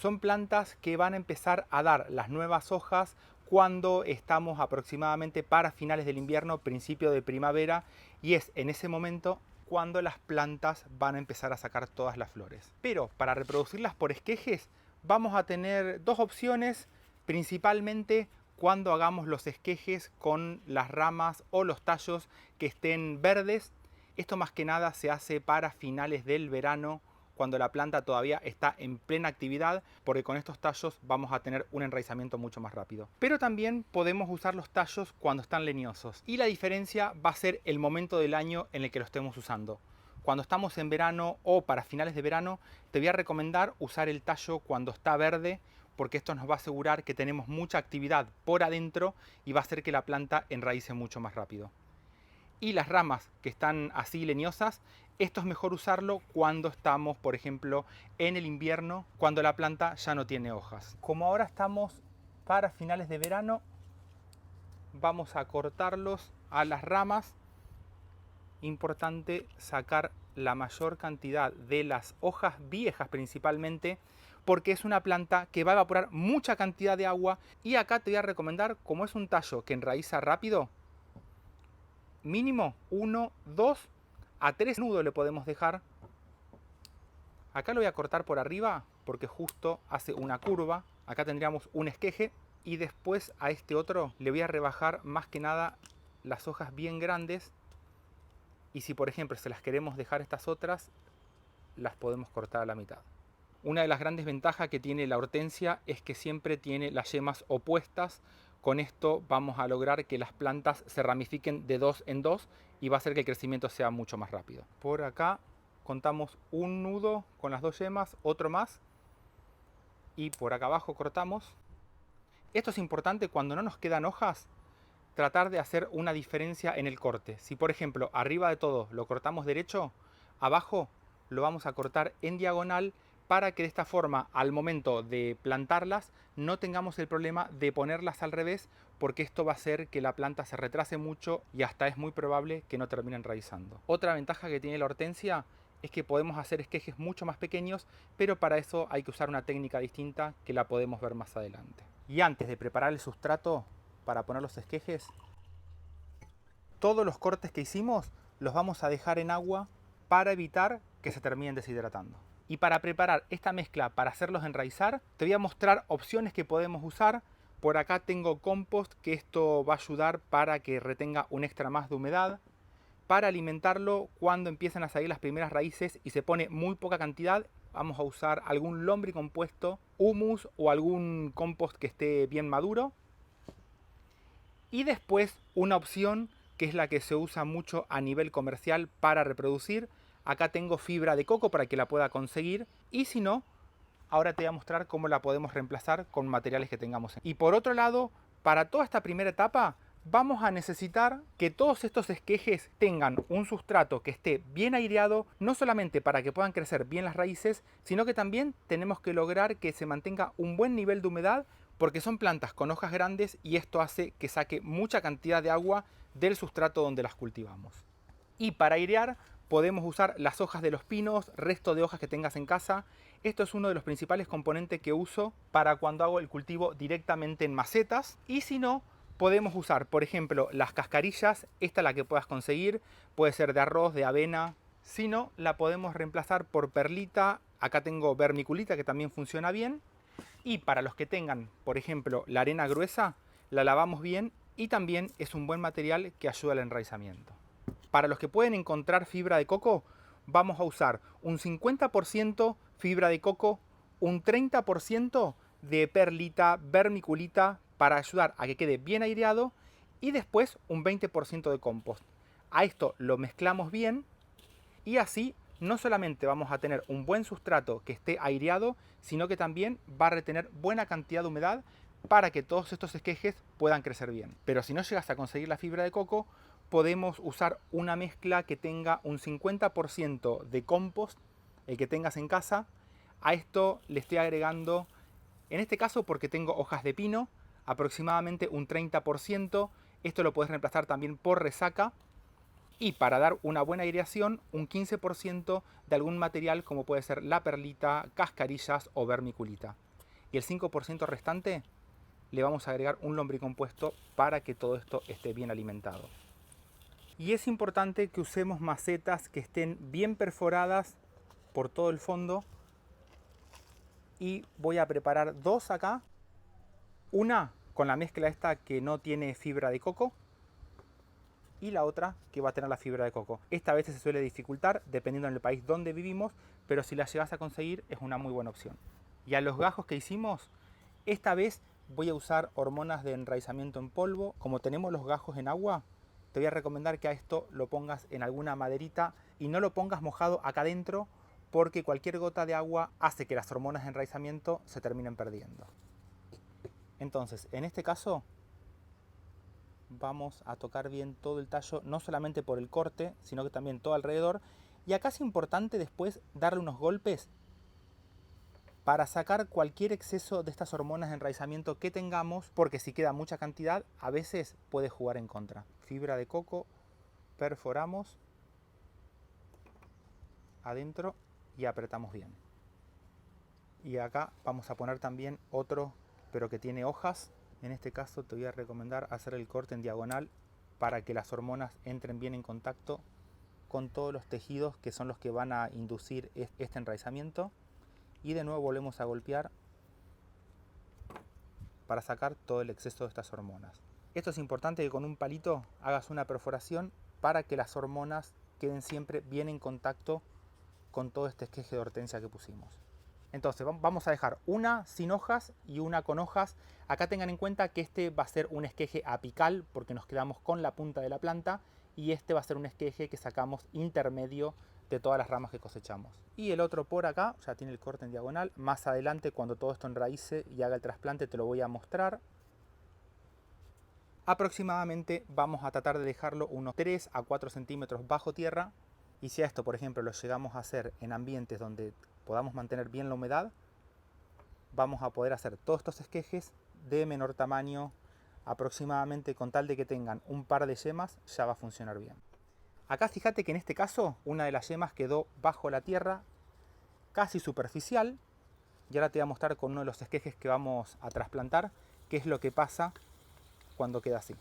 Son plantas que van a empezar a dar las nuevas hojas cuando estamos aproximadamente para finales del invierno, principio de primavera, y es en ese momento cuando las plantas van a empezar a sacar todas las flores. Pero para reproducirlas por esquejes vamos a tener dos opciones, principalmente cuando hagamos los esquejes con las ramas o los tallos que estén verdes. Esto más que nada se hace para finales del verano, cuando la planta todavía está en plena actividad, porque con estos tallos vamos a tener un enraizamiento mucho más rápido. Pero también podemos usar los tallos cuando están leñosos, y la diferencia va a ser el momento del año en el que lo estemos usando. Cuando estamos en verano o para finales de verano, te voy a recomendar usar el tallo cuando está verde, porque esto nos va a asegurar que tenemos mucha actividad por adentro y va a hacer que la planta enraice mucho más rápido. Y las ramas que están así leñosas, esto es mejor usarlo cuando estamos, por ejemplo, en el invierno, cuando la planta ya no tiene hojas. Como ahora estamos para finales de verano, vamos a cortarlos a las ramas. Importante sacar la mayor cantidad de las hojas viejas principalmente, porque es una planta que va a evaporar mucha cantidad de agua. Y acá te voy a recomendar, como es un tallo que enraiza rápido, mínimo 1, 2 a 3 nudos le podemos dejar. Acá lo voy a cortar por arriba porque justo hace una curva. Acá tendríamos un esqueje, y después a este otro le voy a rebajar más que nada las hojas bien grandes. Y si por ejemplo se las queremos dejar estas otras, las podemos cortar a la mitad. Una de las grandes ventajas que tiene la hortensia es que siempre tiene las yemas opuestas. Con esto vamos a lograr que las plantas se ramifiquen de 2 en 2 y va a hacer que el crecimiento sea mucho más rápido. Por acá contamos un nudo con las dos yemas, otro más, y por acá abajo cortamos. Esto es importante cuando no nos quedan hojas, tratar de hacer una diferencia en el corte. Si por ejemplo arriba de todo lo cortamos derecho, abajo lo vamos a cortar en diagonal, para que de esta forma al momento de plantarlas no tengamos el problema de ponerlas al revés, porque esto va a hacer que la planta se retrase mucho y hasta es muy probable que no termine enraizando. Otra ventaja que tiene la hortensia es que podemos hacer esquejes mucho más pequeños, pero para eso hay que usar una técnica distinta que la podemos ver más adelante. Y antes de preparar el sustrato para poner los esquejes, todos los cortes que hicimos los vamos a dejar en agua para evitar que se terminen deshidratando. Y para preparar esta mezcla para hacerlos enraizar, te voy a mostrar opciones que podemos usar. Por acá tengo compost, que esto va a ayudar para que retenga un extra más de humedad. Para alimentarlo, cuando empiezan a salir las primeras raíces y se pone muy poca cantidad, vamos a usar algún lombricompuesto, humus o algún compost que esté bien maduro. Y después una opción que es la que se usa mucho a nivel comercial para reproducir. Acá tengo fibra de coco para que la pueda conseguir, y si no, ahora te voy a mostrar cómo la podemos reemplazar con materiales que tengamos. Y por otro lado, para toda esta primera etapa vamos a necesitar que todos estos esquejes tengan un sustrato que esté bien aireado, no solamente para que puedan crecer bien las raíces, sino que también tenemos que lograr que se mantenga un buen nivel de humedad, porque son plantas con hojas grandes y esto hace que saque mucha cantidad de agua del sustrato donde las cultivamos. Y para airear podemos usar las hojas de los pinos, resto de hojas que tengas en casa. Esto es uno de los principales componentes que uso para cuando hago el cultivo directamente en macetas. Y si no, podemos usar, por ejemplo, las cascarillas. Esta es la que puedas conseguir, puede ser de arroz, de avena. Si no, la podemos reemplazar por perlita. Acá tengo vermiculita, que también funciona bien. Y para los que tengan, por ejemplo, la arena gruesa, la lavamos bien y también es un buen material que ayuda al enraizamiento. Para los que pueden encontrar fibra de coco, vamos a usar un 50% fibra de coco, un 30% de perlita, vermiculita, para ayudar a que quede bien aireado, y después un 20% de compost. A esto lo mezclamos bien, y así no solamente vamos a tener un buen sustrato que esté aireado, sino que también va a retener buena cantidad de humedad para que todos estos esquejes puedan crecer bien. Pero si no llegas a conseguir la fibra de coco, podemos usar una mezcla que tenga un 50% de compost, el que tengas en casa. A esto le estoy agregando, en este caso porque tengo hojas de pino, aproximadamente un 30%. Esto lo puedes reemplazar también por resaca. Y para dar una buena aireación, un 15% de algún material como puede ser la perlita, cascarillas o vermiculita. y el 5% restante le vamos a agregar un lombricompuesto para que todo esto esté bien alimentado. Y es importante que usemos macetas que estén bien perforadas por todo el fondo. Y voy a preparar dos acá. Una con la mezcla esta que no tiene fibra de coco. Y la otra que va a tener la fibra de coco. Esta a veces se suele dificultar dependiendo del país donde vivimos, pero si la llegas a conseguir es una muy buena opción. Y a los gajos que hicimos, esta vez voy a usar hormonas de enraizamiento en polvo. Como tenemos los gajos en agua, te voy a recomendar que a esto lo pongas en alguna maderita y no lo pongas mojado acá adentro, porque cualquier gota de agua hace que las hormonas de enraizamiento se terminen perdiendo. Entonces, en este caso, vamos a tocar bien todo el tallo, no solamente por el corte, sino que también todo alrededor. Y acá es importante después darle unos golpes para sacar cualquier exceso de estas hormonas de enraizamiento que tengamos, porque si queda mucha cantidad, a veces puede jugar en contra. Fibra de coco, perforamos adentro y apretamos bien. Y acá vamos a poner también otro, pero que tiene hojas. En este caso te voy a recomendar hacer el corte en diagonal para que las hormonas entren bien en contacto con todos los tejidos que son los que van a inducir este enraizamiento. Y de nuevo volvemos a golpear para sacar todo el exceso de estas hormonas. Esto es importante que con un palito hagas una perforación para que las hormonas queden siempre bien en contacto con todo este esqueje de hortensia que pusimos. Entonces vamos a dejar una sin hojas y una con hojas. Acá tengan en cuenta que este va a ser un esqueje apical porque nos quedamos con la punta de la planta, y este va a ser un esqueje que sacamos intermedio de todas las ramas que cosechamos. Y el otro por acá ya tiene el corte en diagonal. Más adelante, cuando todo esto enraice y haga el trasplante, te lo voy a mostrar. Aproximadamente vamos a tratar de dejarlo unos 3 a 4 centímetros bajo tierra. Y si a esto, por ejemplo, lo llegamos a hacer en ambientes donde podamos mantener bien la humedad, vamos a poder hacer todos estos esquejes de menor tamaño. Aproximadamente, con tal de que tengan un par de yemas, ya va a funcionar bien. Acá fíjate que en este caso una de las yemas quedó bajo la tierra, casi superficial. Y ahora te voy a mostrar con uno de los esquejes que vamos a trasplantar qué es lo que pasa cuando queda así.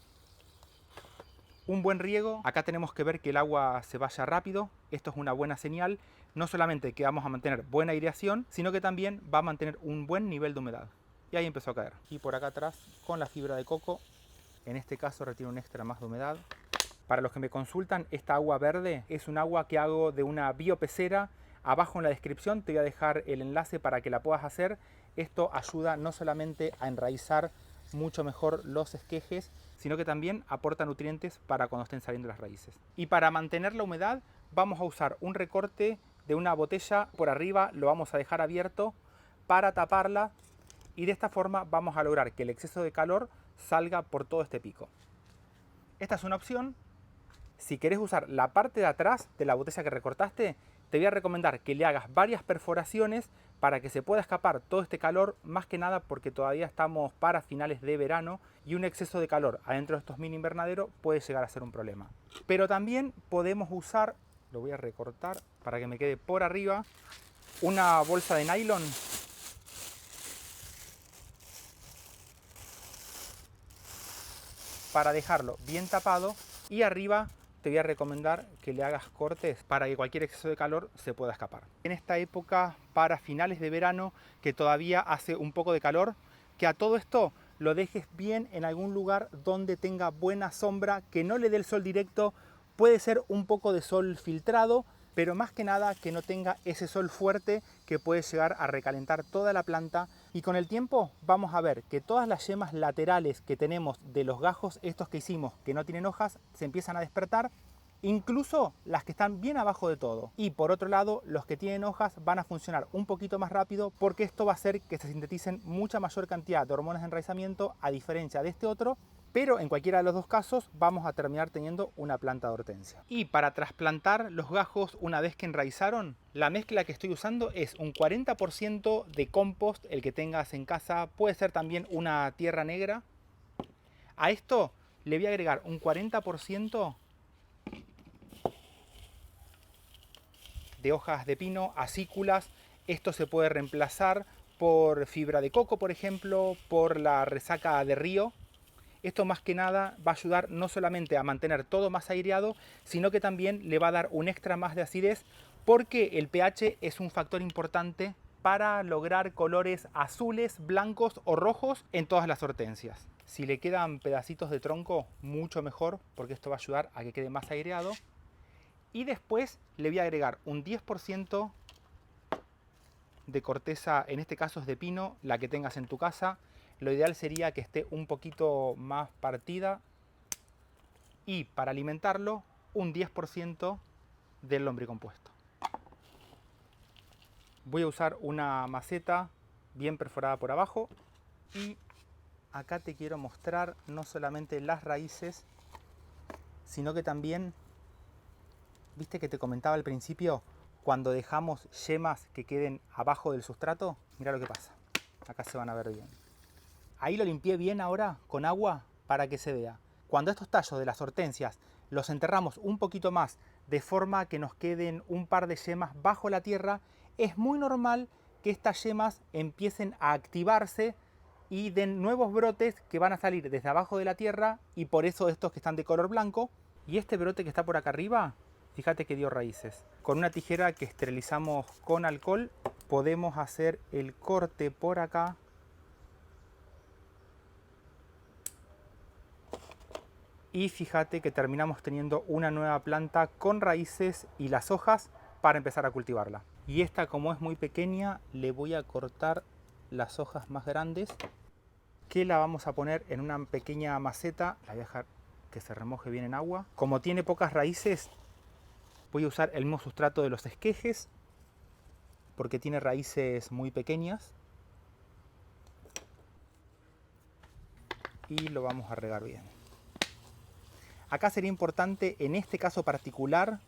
Un buen riego, acá tenemos que ver que el agua se vaya rápido. Esto es una buena señal, no solamente que vamos a mantener buena aireación, sino que también va a mantener un buen nivel de humedad. Y ahí empezó a caer. Y por acá atrás, con la fibra de coco, en este caso retiene un extra más de humedad. Para los que me consultan, esta agua verde es un agua que hago de una biopecera. Abajo en la descripción te voy a dejar el enlace para que la puedas hacer. Esto ayuda no solamente a enraizar mucho mejor los esquejes, sino que también aporta nutrientes para cuando estén saliendo las raíces. Y para mantener la humedad vamos a usar un recorte de una botella por arriba, lo vamos a dejar abierto para taparla, y de esta forma vamos a lograr que el exceso de calor salga por todo este pico. Esta es una opción. Si querés usar la parte de atrás de la botella que recortaste, te voy a recomendar que le hagas varias perforaciones para que se pueda escapar todo este calor, más que nada porque todavía estamos para finales de verano y un exceso de calor adentro de estos mini invernaderos puede llegar a ser un problema. Pero también podemos usar, lo voy a recortar para que me quede por arriba, una bolsa de nylon para dejarlo bien tapado, y arriba te voy a recomendar que le hagas cortes para que cualquier exceso de calor se pueda escapar. En esta época, para finales de verano, que todavía hace un poco de calor, que a todo esto lo dejes bien en algún lugar donde tenga buena sombra, que no le dé el sol directo. Puede ser un poco de sol filtrado, pero más que nada que no tenga ese sol fuerte que puede llegar a recalentar toda la planta. Y con el tiempo vamos a ver que todas las yemas laterales que tenemos de los gajos estos que hicimos que no tienen hojas se empiezan a despertar, incluso las que están bien abajo de todo. Y por otro lado, los que tienen hojas van a funcionar un poquito más rápido, porque esto va a hacer que se sinteticen mucha mayor cantidad de hormonas de enraizamiento a diferencia de este otro. Pero en cualquiera de los dos casos vamos a terminar teniendo una planta de hortensia. Y para trasplantar los gajos una vez que enraizaron, la mezcla que estoy usando es un 40% de compost, el que tengas en casa. Puede ser también una tierra negra. A esto le voy a agregar un 40% de hojas de pino, acículas. Esto se puede reemplazar por fibra de coco, por ejemplo, por la resaca de río. Esto más que nada va a ayudar no solamente a mantener todo más aireado, sino que también le va a dar un extra más de acidez, porque el pH es un factor importante para lograr colores azules, blancos o rojos en todas las hortensias. Si le quedan pedacitos de tronco, mucho mejor, porque esto va a ayudar a que quede más aireado. Y después le voy a agregar un 10% de corteza, en este caso es de pino, la que tengas en tu casa. Lo ideal sería que esté un poquito más partida. Y para alimentarlo, un 10% del lombricompuesto. Voy a usar una maceta bien perforada por abajo. Y acá te quiero mostrar no solamente las raíces, sino que también, ¿viste que te comentaba al principio? Cuando dejamos yemas que queden abajo del sustrato, mira lo que pasa. Acá se van a ver bien. Ahí lo limpié bien ahora con agua para que se vea. Cuando estos tallos de las hortensias los enterramos un poquito más, de forma que nos queden un par de yemas bajo la tierra, es muy normal que estas yemas empiecen a activarse y den nuevos brotes que van a salir desde abajo de la tierra, y por eso estos que están de color blanco. Y este brote que está por acá arriba, fíjate que dio raíces. Con una tijera que esterilizamos con alcohol podemos hacer el corte por acá. Y fíjate que terminamos teniendo una nueva planta con raíces y las hojas para empezar a cultivarla. Y esta, como es muy pequeña, le voy a cortar las hojas más grandes, que la vamos a poner en una pequeña maceta. La voy a dejar que se remoje bien en agua. Como tiene pocas raíces, voy a usar el mismo sustrato de los esquejes, porque tiene raíces muy pequeñas. Y lo vamos a regar bien. Acá sería importante, en este caso particular,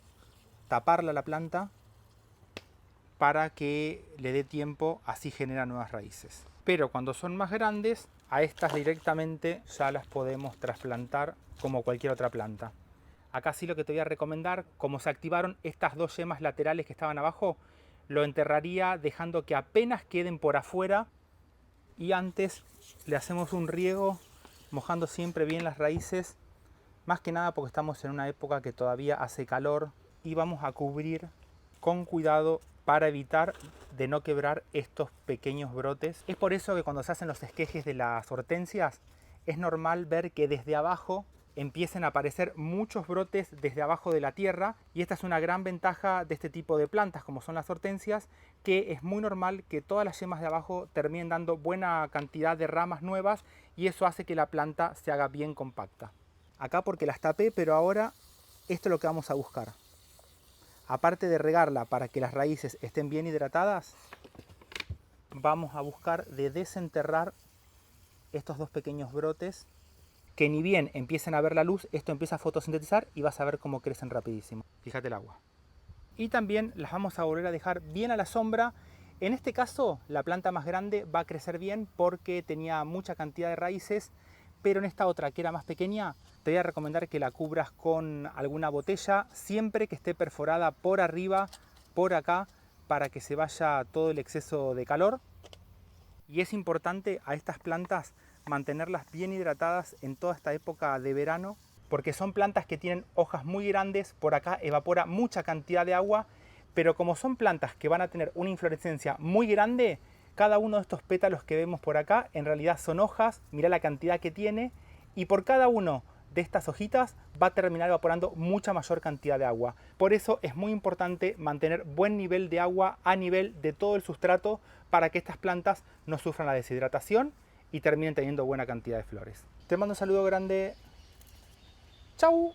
taparla la planta para que le dé tiempo, así genera nuevas raíces. Pero cuando son más grandes, a estas directamente ya las podemos trasplantar como cualquier otra planta. Acá sí lo que te voy a recomendar, como se activaron estas dos yemas laterales que estaban abajo, lo enterraría dejando que apenas queden por afuera, y antes le hacemos un riego mojando siempre bien las raíces. Más que nada porque estamos en una época que todavía hace calor, y vamos a cubrir con cuidado para evitar de no quebrar estos pequeños brotes. Es por eso que cuando se hacen los esquejes de las hortensias, es normal ver que desde abajo empiecen a aparecer muchos brotes desde abajo de la tierra, y esta es una gran ventaja de este tipo de plantas como son las hortensias, que es muy normal que todas las yemas de abajo terminen dando buena cantidad de ramas nuevas, y eso hace que la planta se haga bien compacta. Acá porque las tapé, pero ahora esto es lo que vamos a buscar. Aparte de regarla para que las raíces estén bien hidratadas, vamos a buscar de desenterrar estos dos pequeños brotes, que ni bien empiecen a ver la luz, esto empieza a fotosintetizar y vas a ver cómo crecen rapidísimo. Fíjate el agua. Y también las vamos a volver a dejar bien a la sombra. En este caso, la planta más grande va a crecer bien porque tenía mucha cantidad de raíces, pero en esta otra, que era más pequeña, te voy a recomendar que la cubras con alguna botella, siempre que esté perforada por arriba, por acá, para que se vaya todo el exceso de calor. Y es importante a estas plantas mantenerlas bien hidratadas en toda esta época de verano, porque son plantas que tienen hojas muy grandes. Por acá evapora mucha cantidad de agua, pero como son plantas que van a tener una inflorescencia muy grande, cada uno de estos pétalos que vemos por acá en realidad son hojas. Mirá la cantidad que tiene, y por cada uno de estas hojitas va a terminar evaporando mucha mayor cantidad de agua. Por eso es muy importante mantener buen nivel de agua a nivel de todo el sustrato, para que estas plantas no sufran la deshidratación y terminen teniendo buena cantidad de flores. Te mando un saludo grande. ¡Chau!